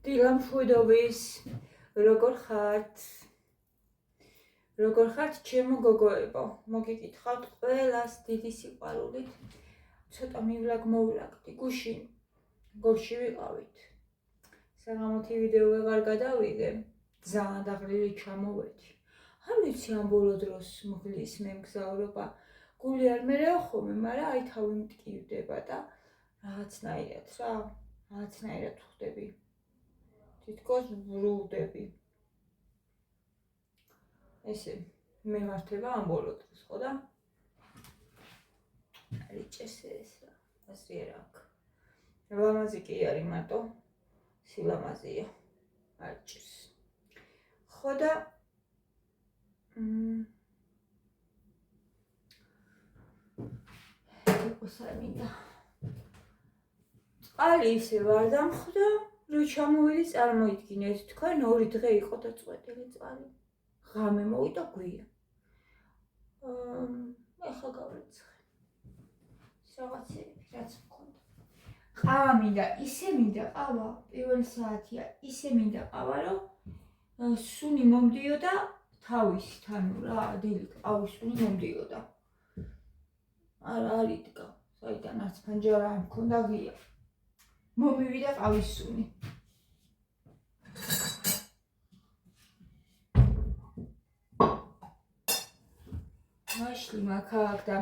დილამშვიდობის, როგორ ხართ? როგორ ხართ ჩემო გოგოებო? მოგიკითხავთ ყველას დიდი სიყვარულით. ცოტა მივлаг-მოვლაგდი, გუშინ გორში ვიყავით. საღამოთი ვიდეო ვეღარ გადავიღე, ძალიან დაღლილი ჩამოვედი. არ ვიცი ამ ბოლო დროს მგლის მე მგზავრობა. გული არ მერეო ხოლმე, მაგრამ აი თავი მტკივდება და რაღაცნაირად ვხდები. თითქოს ბრუნდები. ესე მემართება ამ ბოლო დროს, ხო და? არიჭეს ეს რა, ასე არ აქვს. ლამაზი კი არის მარტო, სილამაზეა. არიჭეს. ხო და უსამინდა. წყალი ისე ვარ დამხვდა, რომ ჩამოვიდი წარმოიდგინეთ, თქვენ 2 დღე იყო დაწყვეტილი წყალი. ღამე მოვიდა გვიან. ახლა გავიცხე. რაღაცები რაც მქონდა. ყავა მინდა, ისე მინდა ყავა, პირველი საათია, ისე მინდა ყავა, რომ სუნი მომდიოდა თავისით, ანუ რა, დილით ყავის სუნი მომდიოდა. არ იდგა, საიდანაც ფანჯარა არ მქონდა ღია. მომივიდა ყავის სუნი. მაშლი მაგ და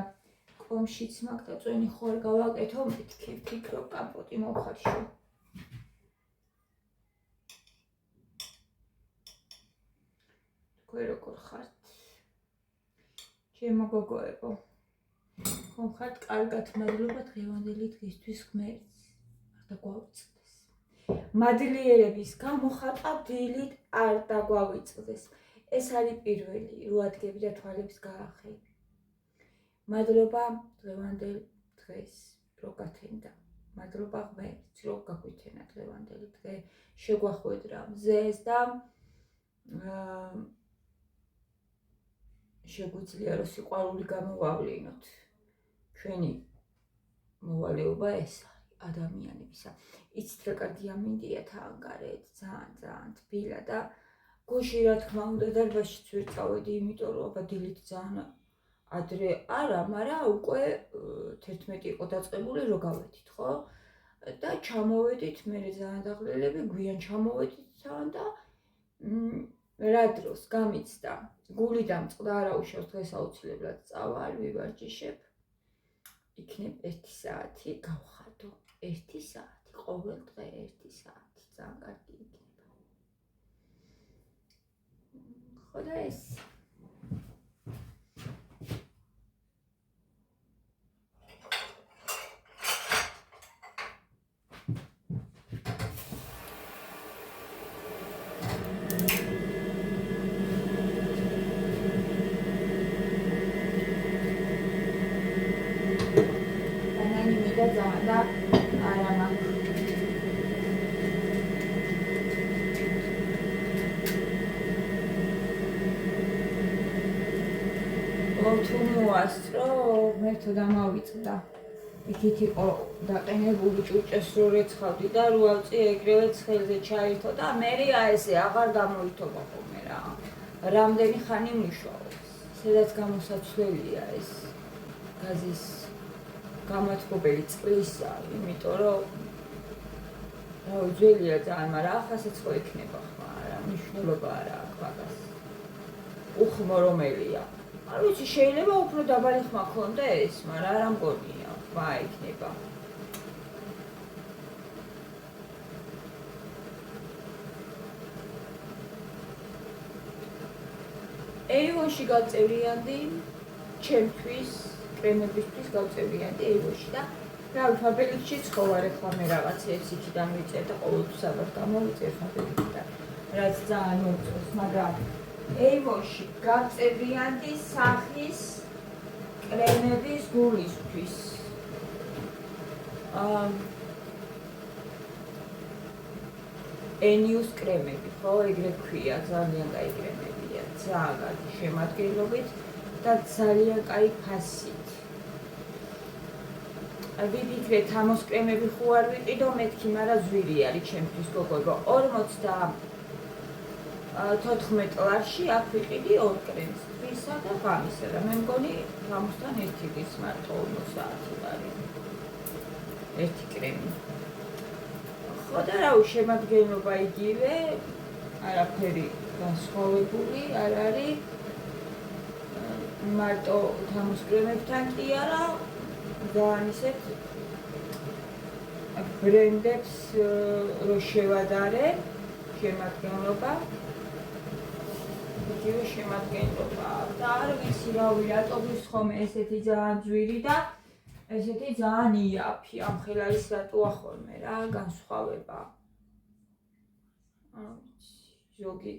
კომშიც მაგ და წვენი ხო არ გავაკეთო, ვფიქრობ კამპოტი მოვხარშო. თქვენ როგორ ხართ? ჩემო გოგოებო. ხომ ხართ კარგად, მადლობა დღევანდელი დღისთვის ღმერთს. არ დაგვავიწყდეს. მადლიერების გამო ხატა დილით არ დაგვავიწყდეს. ეს არის პირველი, რო ადგები და თვალებს გაახე. მადლობა დღევანდელ დღეს, რო გათენდა. მადლობა ღმერთს, რო გაგვითენა დღევანდელი დღე, შეგვახვედრა მზეს და შეგვიძლია რომ სიყვარული გამოვავლინოთ. ჩვენი მოვალეობა ეს არის ადამიანებისა. იცით რა კარგია მინდია თან გარეთ, ძალიან თბილა და გუში რა თქმა უნდა დარბაზშიც ვერ წავედი, იმიტომ რომ აბა დილით ძალიან ადრე არა, მაგრამ უკვე 11 იყო დაწყებული რომ გავედით, ხო? და ჩამოვედით, მე ძალიან დაღლილები, გვიან ჩამოვედით თან და რა დროს გამიცდა. გული დამწყდა, არა უშავს დღეს აუცილებლად წავა, არ ვივარჯიშებ. იქნებ 1 საათი გავხადო, 1 საათი, ყოველ დღე 1 საათი, ძალიან კარგი იქნება. ხო და ეს ანანი მიდა ძალიან და არა მაქვს. თუ მოასწრო, მერთო დამავიწყდა. იქით იყო დაყენებული ჭურჭეს რო რეცხავდი და რო ავწი ეგრევე ცხელზე ჩაირთო და მერე ესე აღარ გამოირთობა ხოლმე რა. რამდენი ხანი მუშაობს. სადაც გამოსაცვლელია ეს გაზის გამათბობელი წყლისა, იმიტომ რომ ძველია ძალიან, მაგრამ ახასაც ხო იქნება ხმა, რა მნიშვნელობა არა აქვს მაგას. უხმო რომელია. არ ვიცი, შეიძლება უფრო დაბალი ხმა ქონდეს, მაგრამ არ ამგონია, ხმა იქნება. Avon-ში გავწევრიანდი, ჩემთვის, კრემებისთვის გავწევრიანდი Avon-ში და რა ფაბრიკში ცხოვრ ახლა მე რაღაცებს იქიდან ვიწერ და ყოველთვის საბათ გამოვიწერ ფაბრიკიდან, რაც ძალიან მომწონს, მაგრამ Avon-ში გავწევრიანდი სახის კრემების გულისთვის. Enius კრემები, ხო, ეგრე ქვია, ძალიან კაი კრემებია, ძალიან კარგი შემადგენლობით და ძალიან კაი ფასით. ვიფიქრე თამოს კრემები ხო არ ვიყიდო მეთქი, მაგრამ ზვირი არის ჩემთვის გოგოებო. 54 ლარში აქ ვიყიდი 2 კრემს, თვისა და ღამისა და მე მგონი თამოსთან ერთი დღის მარტო 50 ლარი. ერთი კრემი. ხო და რავი, შემადგენლობა იგივე, არაფერი განსხვავებული არ არის. მარტო თამოს კრემებთან კი არა, ძალიან ისეთ ბრენდებს რო შევადარე, შემადგენლობა. იგივე შემადგენლობა და არ ვიცი რავი, რატომის ხოლმე ესეთი ძალიან ძვირი და ესეთი ძალიან იაფი, ამ ხელარის რატოა ხოლმე რა განსხვავება. ზოგი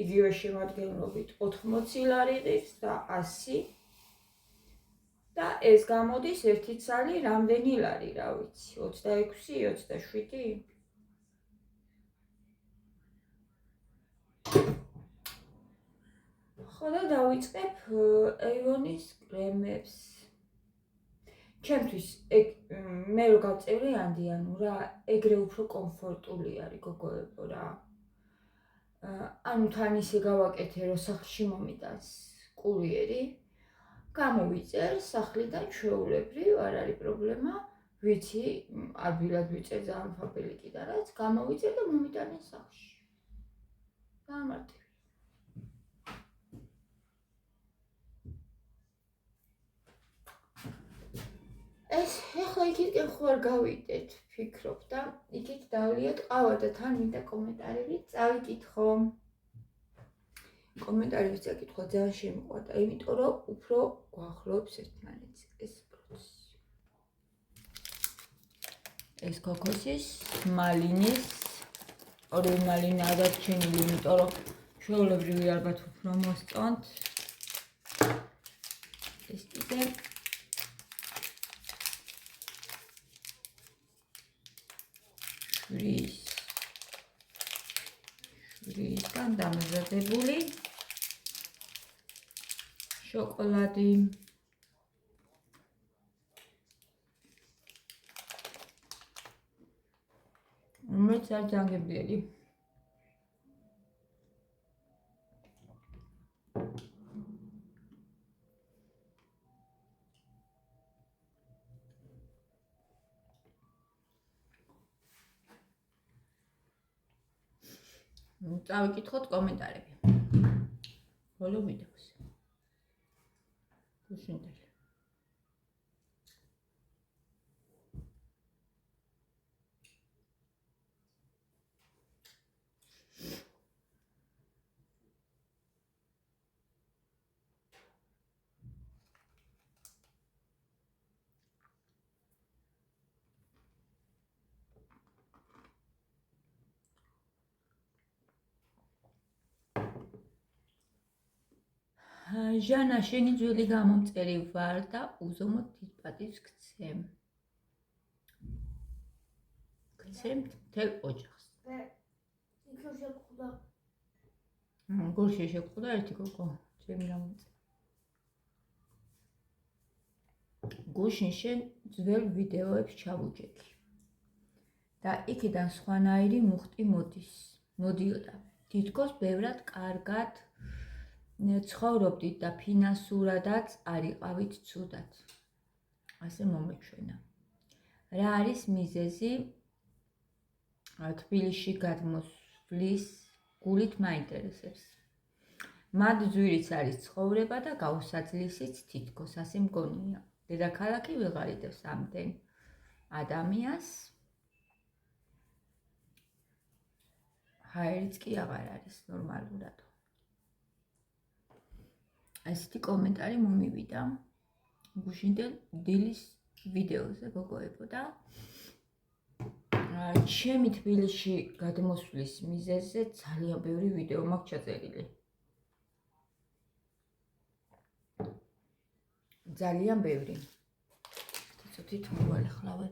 იგივე შემადგენლობით 80 ლარი ღირს და 100 და ეს გამოდის ერთი ცალი რამდენი ლარი, რა ვიცი, 26, 27? ხო და დავიწყებ Avon-ის კრემებს. ჩემთვის მე რო გავწევრიანდი, ანუ რა, ეგრე უფრო კომფორტული არის გოგოებო რა. ანუ თან ისე გავაკეთე, რომ სახლში მომიტანს კურიერი, გამოვიწერ სახლიდან ჩვეულებრივ, არ არის პრობლემა, ვიცი, ადვილად ვიწერ ძალიან ფაბრიკი და რაც, გამოვიწერ და მომიტანეს სახლში. გამარტივი. ეს ეხლა იქით ხო არ გავიდეთ, ფიქრობ და იქით დავლიოთ ყავა და თან მინდა კომენტარები წავიკითხო. კომენტარები წაკითხვა ძალიან შემიყვარდა, იმიტომ რომ უფრო გვახლობს ერთმანეთს ეს პროცესი. ეს ქოქოსის, მალინის, ორივე მალინა ადარჩენილი, იმიტომ რომ ჩვეულებრივი ალბათ უფრო მოსწონთ. ეს კიდე შვრისგან დამზადებული შოკოლადი. რომელიც არის ძალიან გემრიელი. წავიკითხოთ კომენტარები. ბოლო ვიდეოზე. გუშინდელი. ჟანა, შენი ძველი გამომწერი ვარ და უზომოდ დიდ პატივს გცემ. გცემთ მთელ ოჯახს. გულში შეგხვდა ერთი გოგო, ჩემი გამომწერი. გუშინ შენ ძველ ვიდეოებს ჩავუჯექი. და იქიდან სხვანაირი მუხტი მოდიოდა. თითქოს ბევრად კარგად ცხოვრობდით და ფინანსურადაც არ იყავით ცუდად. ასე მომეჩვენა. რა არის მიზეზი თბილისში გადმოსვლის გულით მაინტერესებს. მად ძვირიც არის ცხოვრება და გაუსაძლისიც თითქოს ასე მგონია. დედაქალაქი ვეღარიდევს ამდენ ადამიანს. ჰაერიც კი აღარ არის ნორმალურად. ესეთი კომენტარი მომივიდა გუშინდელ დილის ვიდეოზე გოგოებო და ჩემი თბილისში გადმოსვლის მიზეზზე ძალიან ბევრი ვიდეო მაქვს ჩაწერილი. ძალიან ბევრი. ცოტით მოვალეხლავე.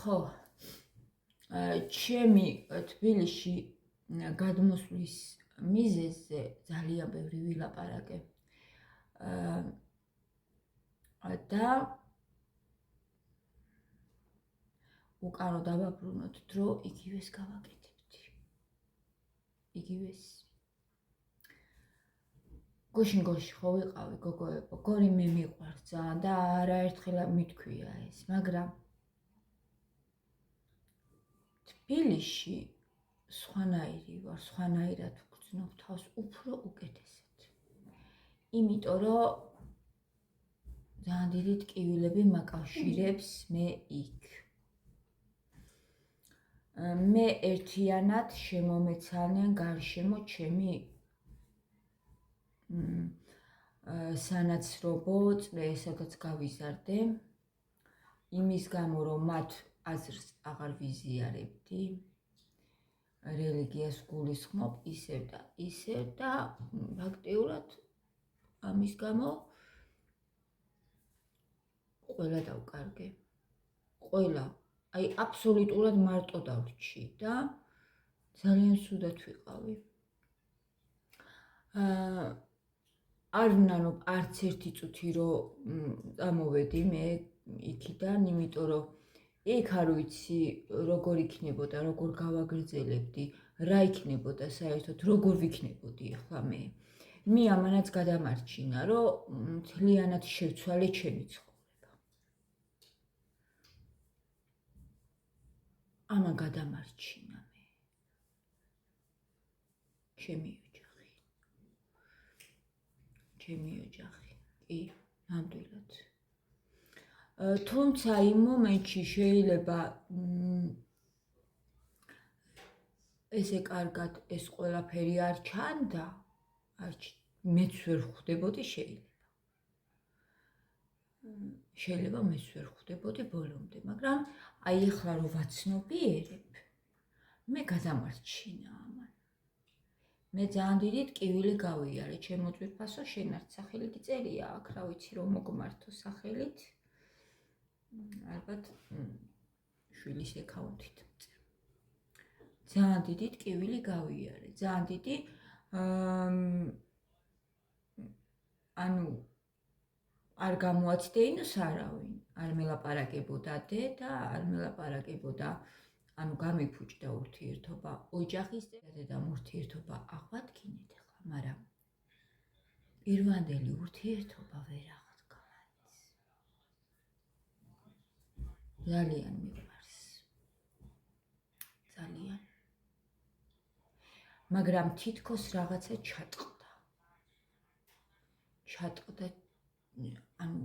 ხო, ჩემი თბილისში გადმოსვლის მიზეზზე ძალიან ბევრი ვილაპარაკე და უკანო დავაბრუნოთ დრო, იგივეს გავაკეთებთ. იგივეს. გუშინ-გოში ხო ვიყავი გოგოებო, გორი მე მიყვარს ძალიან და არაერთხელ მითქვია ეს, მაგრამ თბილისში სხვანაირი ვარ, სხვანაირად ვგრძნობ თავს უფრო უკეთესად. იმიტომ რომ ძალიან დიდი ტკივილები მაკავშირებს მე იქ. მე ერთიანად შემომეცალნენ გარშემო ჩემი სანაცრობო წრე, სადაც გავიზარდე, იმის გამო, რომ მათ აზრს აღარ ვიზიარებდი, რელიგიას გულისხმობ ისევ და ფაქტიურად ამის გამო ყველა დავკარგე. ყველა. აი აბსოლუტურად მარტო დავრჩი და ძალიან სუდად ვიყავი. არ ვნანობ არც ერთი წუთი რომ წამოვედი მე იქიდან, იმიტომ რომ იქ არ ვიცი როგორ იქნებოდა, როგორ გავაგრძელებდი, რა იქნებოდა საერთოდ, როგორ ვიქნებოდი ახლა მე. მე ამანაც გადამარჩინა, რომ მთლიანად შევცვალე ჩემი ცხოვრება. ამან გადამარჩინა მე. ჩემი ოჯახი. კი, ნამდვილად. თუმცა იმ მომენტში შეიძლება ესე კარგად ეს ყველაფერი არ ჩანდა, მეც ვერ ხვდებოდი შეიძლება მეც ვერ ხვდებოდი ბოლომდე, მაგრამ აი ახლა რომ ვაცნობიერებ, მე გადამარჩინა ამან. მე ძალიან დიდი ტკივილი გავიარე, ჩემო ძვირფასო, შენ არც სახელითი წერია აქ, რა ვიცი რომ მოგმართო სახელით. ალბათ შვილის აკაუნტით. ძალიან დიდი ტკივილი გავიარე, ძალიან დიდი ანუ არ გამოაცდეინოს არავინ, არ მელაპარაკებოდა დედა, არ მელაპარაკებოდა, ანუ გამიფუჭდა ურთიერთობა ოჯახის დედამ ურთიერთობა აღვადგინეთ ახლა, მაგრამ პირვანდელი ურთიერთობა ვერ აღდგა მაინც. ძალიან მიყვარს. ძალიან. მაგრამ თითქოს რაღაცა ჩატყდა. ანუ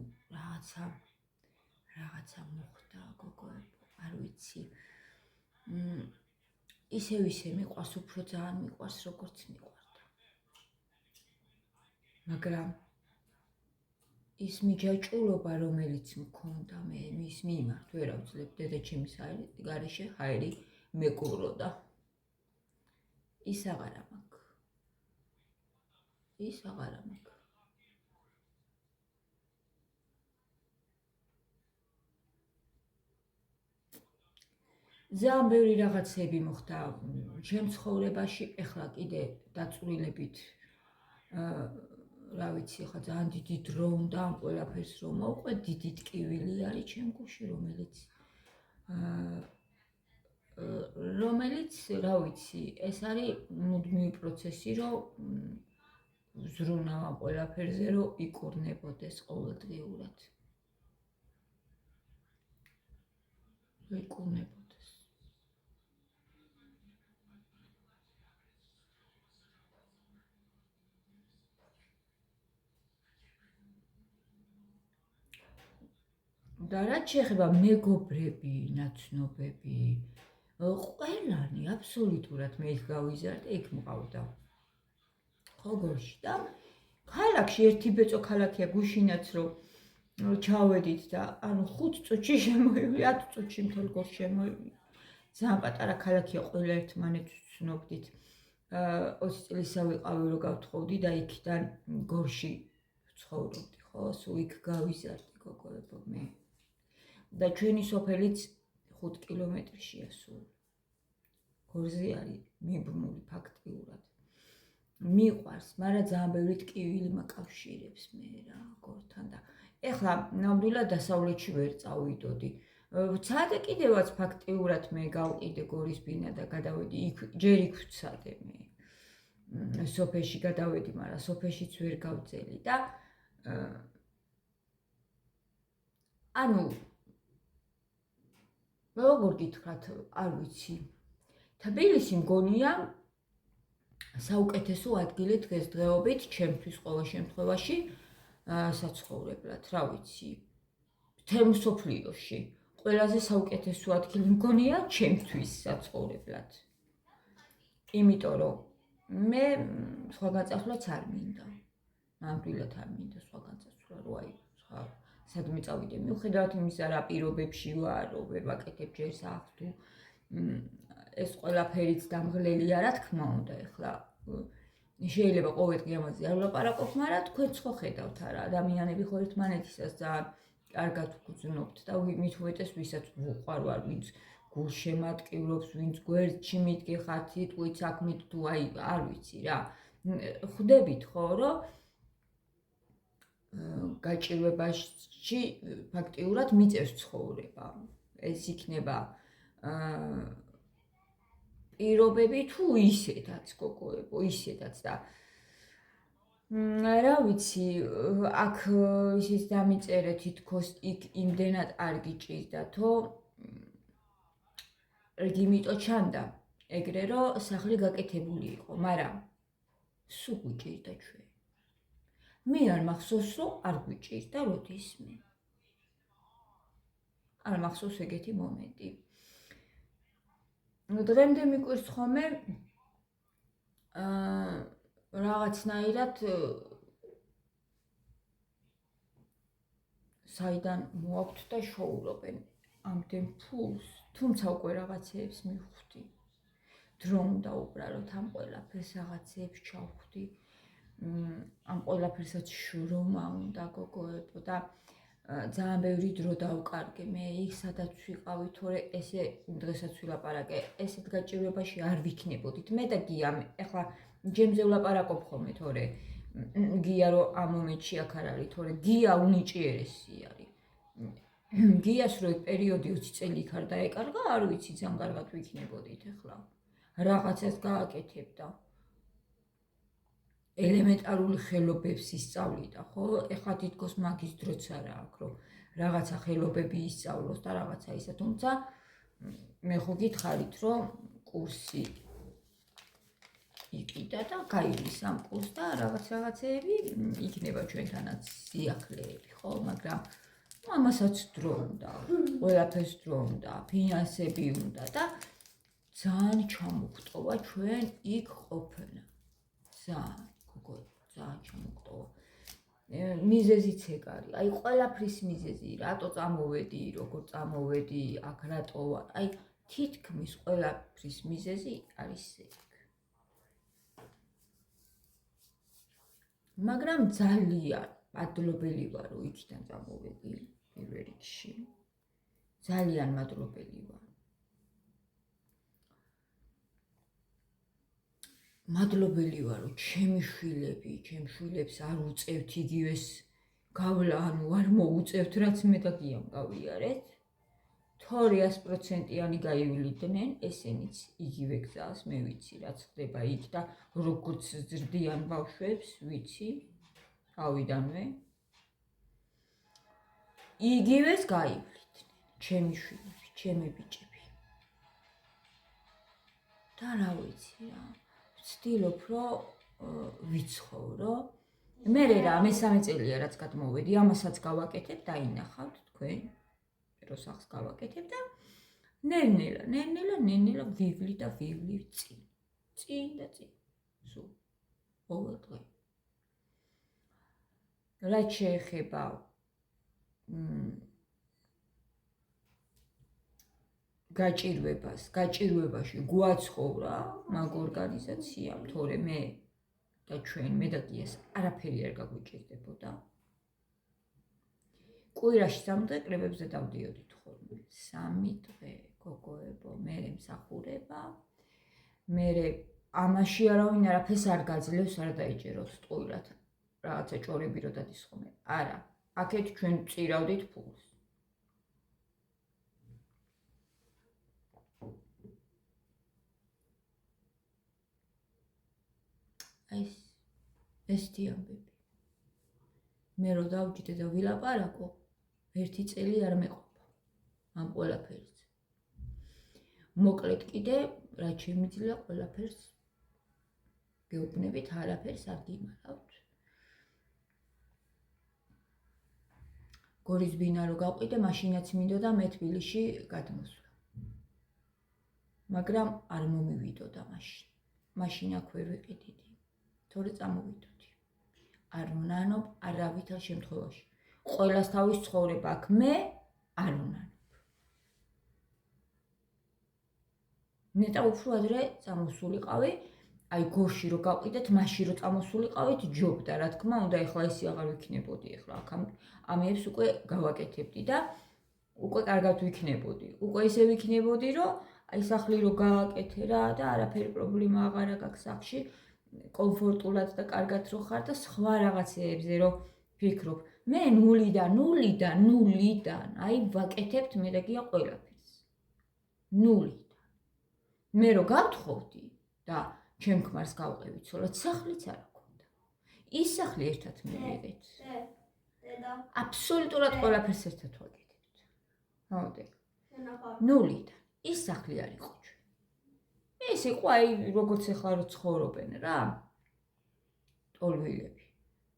რაღაცა მოხდა გოგოებო, არ ვიცი. ისევ მიყვარს, უფრო ძალიან მიყვარს, როგორც მიყვარდა. მაგრამ ის მიჯაჭვულობა, რომელიც მქონდა მე მის მიმართ, ვერ ავძლებ, დედაჩემის გარეშე ჰაერი მეკუროდა. ის აღარა მაქვს. ძალიან ბევრი რაღაცები მოხდა ჩემ ცხოვრებაში, ეხლა კიდე დაწვრილებით, რა ვიცი, ხა ძალიან დიდი დრო უნდა ამ ყველაფერს რომ მოვყვე, დიდი ტკივილი არის ჩემ გულში, რომელიც, რა ვიცი, ეს არის მუდმივი პროცესი, რომ ვზრუნავ ამ ყველაფერზე, რომ იკურნებოდეს ყოველდღიურად. და რაც შეეხება მეგობრები, ნაცნობები, ყველანი აბსოლუტურად მე იქ გავიზარდე, იქ მყავდა. ხოგორში და ქალაქში ერთი ბეწო ქალაქია გუშინაც რომ ჩავედით და ანუ 5 წუთში შემოივი, 10 წუთში მთელ გორში შემოივი. ძალიან პატარა ქალაქია, ყველა ერთმანეთს ვცნობდით. 20 წლისა ვიყავი რომ გავთხოვდი და იქიდან გორში ვცხოვრობდი, ხო, სულ იქ გავიზარდი გოგოებო მე. და ჩვენი სოფელიც 5 კილომეტრშია სულ. გორზე არის მიბმული ფაქტიურად. მიყვარს, მაგრამ ძალიან ბევრი ტკივილი მაკავშირებს მე რა გორთან და ეხლა ნამდვილად დასავლეთში ვერ წავიდოდი. ცადე კიდევაც ფაქტიურად მე გავყიდე გორის ბინა და გადავედი იქ ჯერ იქ ვცადე მე. სოფელში გადავედი, მაგრამ სოფელშიც ვერ გავწელი და ანუ როგორ გითხრათ, არ ვიცი. თბილისი მგონია საუკეთესო ადგილი დღესდღეობით ჩემთვის ყოველ შემთხვევაში საცხოვრებლად, რა ვიცი. მთელ მსოფლიოში ყველაზე საუკეთესო ადგილი მგონია ჩემთვის საცხოვრებლად. იმიტომ რომ მე სხვაგან წასვლაც არ მინდა. ნამდვილად არ მინდა სხვაგან წასვლა, რომ აი სხვა სადმე წავიდე. მიუხედავად იმისა, რა პირობებში ვარ, რომ ვერ ვაკეთებ ჯერ სახს თუ ეს ყველაფერიც დამღლელია, რა თქმა უნდა, ეხლა შეიძლება ყოველდღე ამაზე არ ვლაპარაკობ, მაგრამ თქვენც ხო ხედავთ არა, ადამიანები ხო ერთმანეთისას ძალიან კარგად ვგრძნობთ და მით უმეტეს ვისაც ვუყვარვარ, ვინც გულშემატკივრობს, ვინც გვერდში მიდგეხარ, თითქმის საქმით თუ აი არ ვიცი რა. ხვდებით ხო, რომ გაჭირვებაში ფაქტიურად მიწევს ცხოვრება. ეს იქნება პირობები თუ ისედაც გოგოებო, ისედაც და რა ვიცი, აქ ისიც დამიწერე თითქოს იქ იმდენად არ გიჭირდათო, რგიმიტო ჩანდა, ეგრე რომ სახლი გაკეთებული იყო, მაგრამ სულ გვიჭირდა ჩვენ. მე არ მახსოვს, რომ არ გვიჭირდა როდისმე. არ მახსოვს ეგეთი მომენტი. დღემდე მიკვირს ხოლმე რაღაცნაირად საიდან მოაქვთ და შოურობენ ამდენ ფულს, თუმცა უკვე რაღაცეებს მივხვდი. დრო უნდა უბრალოდ ამ ყველაფერს რაღაცეებს ჩავხვდი. ამ ყველაფერსაც შრომა უნდა გოგოებო და ძალიან ბევრი დრო დავკარგე მე იქ სადაც ვიყავი, თორე ესე დღესაც ვილაპარაკე, ესეთ გაჭირვებაში არ ვიქნებოდით. მე და გია, ეხლა ჯემზე ვლაპარაკობ ხოლმე, თორე გია რომ ამ მომენტში აქ არ არის, თორე გია უნიჭიერესი არის. გიას რო პერიოდი 20 წელი იქ არ დაეკარგა, არ ვიცი ძალიან კარგად ვიქნებოდით ეხლა. რაღაცას გააკეთებდა. ელემენტარული ხელობებს ისწავლიდა, ხო? ეხლა თითქოს მაგის დროც არა აქვს, რომ რაღაცა ხელობები ისწავლოს და რაღაცა ისა, თუმცა მე ხო გითხარით, რომ კურსი იყიდა და გაივლის ამ კურსს და რაღაცეები იქნება ჩვენთანაც სიახლეები, ხო? მაგრამ ამასაც დრო უნდა, ყველაფერს დრო უნდა, ფინანსები უნდა და ძალიან ჩამოგვტოვა ჩვენ იქ ყოფნა. ძალიან ჩამოგვტოვა. მიზეზიც ეგ არის. აი ყველაფრის მიზეზი, რატო წამოვედი, როგორ წამოვედი, აქ რატო ვარ. აი თითქმის ყველაფრის მიზეზი არის ეგ. მაგრამ ძალიან მადლობელი ვარ, რომ იქიდან წამოვედი პირველ რიგში. ძალიან მადლობელი ვარ. მადლობელი ვარ, რომ ჩემი შვილებს არ უწევთ იგივეს გავლა, ანუ არ მოუწევთ, რაც მე და გიამ გავიარეთ. თორე 100%-იანი გაივლიდნენ, ესენიც იგივე გზას, მე ვიცი, რაც ხდება იქ და როგორც ზრდიან ბავშვებს, ვიცი, ავიდანვე. იგივეს გაივლიდნენ, ჩემი შვილები, ჩემი ბიჭები. და რა ვიცი რა. ვცდილობ, რომ ვიცხოვრო. მე რა, მესამე წელია რაც გადმოვედი, ამასაც გავაკეთებ, დაინახავთ თქვენ, რომ სახს გავაკეთებ და ნელ-ნელა ვივლი და ვივლი წინ. წინ და წინ. სულ ყოველ დღე. რაც შეეხება გაჭირვებაში გვაცხოვრა მაგ ორგანიზაციამ, თორე მე და ჩვენ, მე და გიას არაფერი არ გაგვიჭირდებოდა. კვირაში 3 დღე კრებებზე დავდიოდით ხოლმე. 3 დღე, გოგოებო, მერე მსახურება, მერე ამაში არავინ არაფერს არ გაძლევს, არ დაიჭეროს ტყუილად. რაღაცა ჭორები რო დადის ხოლმე. არა, აქეთ ჩვენ წირავდით ფულს. ესეთი ამბები. მე რო დავჯდე და ვილაპარაკო, ერთი წელი არ მეყოფა ამ ყველაფერს. მოკლედ კიდე, რაც შემიძლია ყველაფერს გეუბნებით, არაფერს არ გიმარავთ. გორის ბინა რო გავყიდე, მაშინაც მინდოდა მე თბილისში გადმოსვლა. მაგრამ არ მომივიდოდა მაშინ. მაშინ აქ ვერ ვიყიდიდი. თორე წამოვიდოდი. არ ვნანობ არავითარ შემთხვევაში. ყველას თავის ცხოვრება აქ მე არ ვნანობ. ნეტა უფრო ადრე წამოსულიყავი, აი გორში რო გავყიდეთ, მაშინ რო წამოსულიყავით ჯობდა, რა თქმა უნდა, ეხლა ისი აღარ ვიქნებოდი, ეხლა აქ ამებს უკვე გავაკეთებდი და უკვე კარგად ვიქნებოდი. უკვე ისე ვიქნებოდი, რომ აი სახლი რო გააკეთე რა და არაფერი პრობლემა აღარ აქვს სახლში. კომფორტულად და კარგად რო ხარ და სხვა რაღაცეებზე რო ფიქრობ. მე ნულიდან, აი ვაკეთებთ მე და გია ყველაფერს. ნულიდან. მე რო გავთხოვდი და ჩემ ქმარს გავყევით, ცოლად სახლიც არ აქვს. ის სახლი ერთად მივიღეთ. აბსოლუტურად ყველაფერს ერთად ვაკეთებთ. მოდი. ნულიდან. ის სახლი არ იყო ჩვენ. ეს იყო აი როგორც ახლა რო ცხოვრობენ რა. ტოლვილები.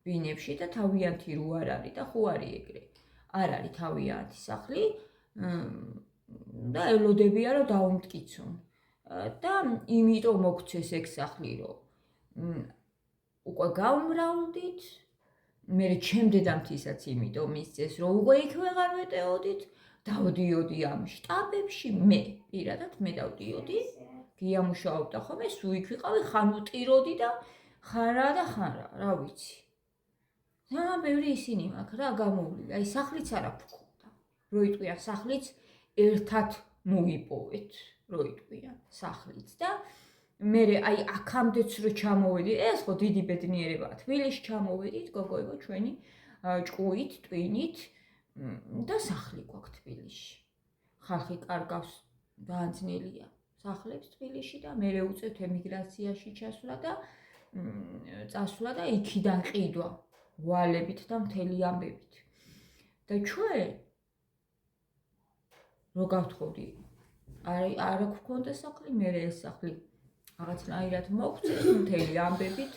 ბინებში და თავიანთი რო არ არის და ხო არის ეგრე. არ არის თავიანთი სახლი და ელოდებია რომ დაუმტკიცონ. და იმიტომ მოგცეს ეგ სახლი რომ უკვე გავმრავლდით. მე ჩემ დედამთისაც იმიტომ მისცეს რომ უკვე იქ ვეღარ ვეტეოდით. დავდიოდი ამ შტაბებში მე პირადად მე დავდიოდი. გიამუშაობდა ხოლმე, სულ იქ ვიყავი, ხან ვტიროდი და ხარა და ხარა, რა ვიცი. და ბევრი ისინი მაქვს რა გამოვლილი. აი სახლიც არ აქვს. რო იტყვიან სახლიც ერთად მოიპოვეთ, რო იტყვიან სახლიც და მე აი აქამდეც რო ჩამოვედი, ეს ხო დიდი ბედნიერებაა. თბილისში ჩამოვედით, გოგოებო ჩვენი ჭკუით, ტვინით და სახლი გვაქვს თბილისში. ხალხი კარგავს დაანძნელია. სახლებს თბილისში და მე უწევთ ემიგრაციაში ჩასვლა და წასვლა და იქიდან ყიდვა ვალებით და მთელი ამბებით. და ჩვენ რო გავთხოვდი, არ გვქონდა სახლი, მე ეს სახლი რაღაცნაირად მოგწეს მთელი ამბებით.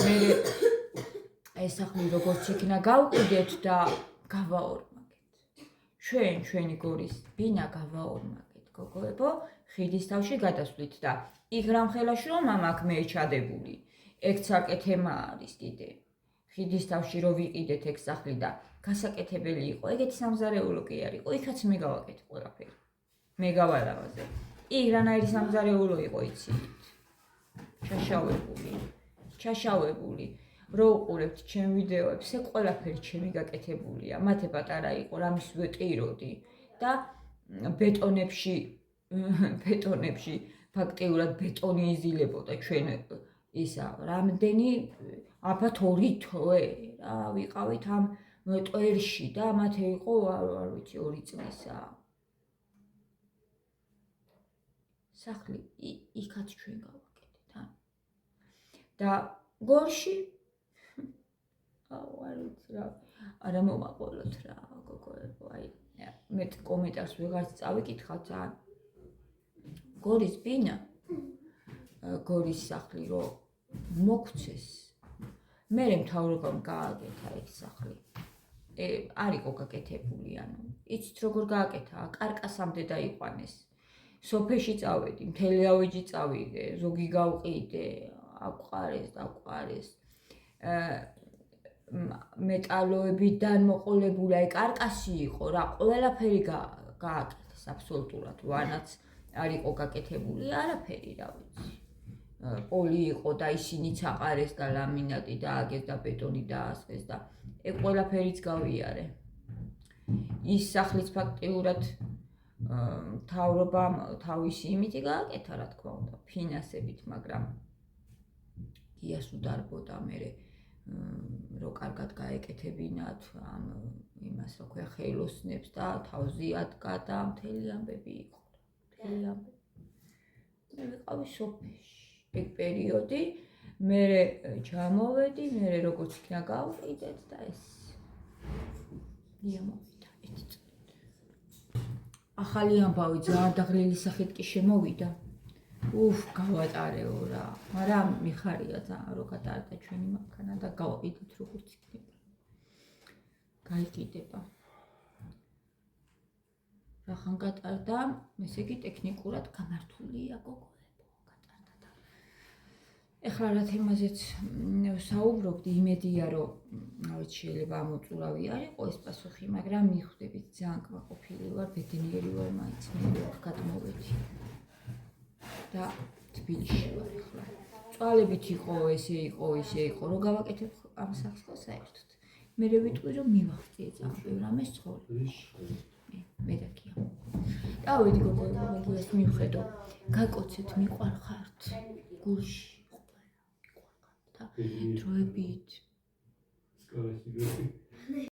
მე ეს სახლი როგორც იქნა გავყიდეთ და გავაორმაგეთ. ჩვენი გორის ბინა გავაორმაგეთ, გოგოებო. ხიდისთავში გადასვლით და იქ რამხელაში რომ ამაკ მე ჩადებული. ეგ საკეთემა არის კიდე. ხიდისთავში რო ვიყიდეთ ეგ სახლი და გასაკეთებელი იყო. ეგეთი სამზარეულო კი არ იყო. იქაც მე გავაკეთე ყველაფერი. მე გავალავაზე. იქ რანაირი სამზარეულო იყო იცით. ჩაშავებული. რო უყურებთ ჩემ ვიდეოებს, ეგ ყველაფერი ჩემი გაკეთებულია. მათე პატარა იყო, რამის ვეტიროდი და ბეტონებში ფაქტიურად ბეტონი იზილებოდა ჩვენ ისა რამდენი აბათ 2 თვე რა ვიყავით ამ ტვერში და მათე იყო არ ვიცი 2 წლისა სახლი იქაც ჩვენ გავაკეთეთ და გორში არ ვიცი რა არა მომაყოლოთ რა გოგოებო აი მე კომენტარს ვეღარც წავიკითხავ ძალიან გორის ბინა გორის სახლი რო მოგცეს მე მთავრობამ გააკეთა ეს სახლი არ იყო გაკეთებული ანუ იცით როგორ გააკეთა კარკასამდე დაიყვანეს სოფეში წავედი მთელი ავეჯი წავიდე ზოგი გავყიდე აყარეს მეტალოებიდან მოყოლებული აი კარკასი იყო რა ყველაფერი გააკეთეს აბსოლუტურად ვანაც არ იყო გაკეთებული არაფერი რა ვიცი პოლი იყო და ისინიც აყარეს და ლამინატი დააგეს და ბეტონი დაასხეს და ეგ ყველაფერიც გავიარე ის სახლიც ფაქტიურად მთავრობამ თავისი იმითი გააკეთა, რა თქმა უნდა, ფინანსებით, მაგრამ გიას უდარბოდა მერე რო კარგად გაეკეთებინათ ამ იმას რა ქვია ხელოსნებს და თავზე ადგა და მთელი ამბები იყო. მთელი ამბები. მე ვიყავი სოფელში. ეგ პერიოდი მე ჩამოვედი, მე როგორც იქნა გავყიდეთ და ეს იამოვიდა ეს. ახალი ამბავი ძალიან დაღლილი სახით კი შემოვიდა. გავატარეო რა. მაგრამ მიხარია ძალიან რო გადაარდა ჩვენი მანქანა და გავყიდეთ როგორც იქნება. გაიყიდება. რახან გატარდა, ესე იგი ტექნიკურად გამართულია გოგოებო, გატარდა და ეხლა რა თემაზეც საუბრობდი, იმედია რომ შეიძლება ამოწურავი არ იყო ეს პასუხი, მაგრამ მიხვდებით ძალიან კმაყოფილი ვარ, ბედნიერი ვარ მაინც მე აქ გადმოვედი. და თბილისში ვარ ახლა. წვალებით იყო, ესე იყო, ისე იყო, რომ გავაკეთებ ამ სახს ხო საერთოდ. მე ვიტყვი რომ მივახციე ძალიან ბევრ რამეს ცხოვრებაში. მე და გია. დავედი გოგოებო, გიას მივხედო. გაკოცეთ, მიყვარხართ. გულში მიყვარხართ და დროებით.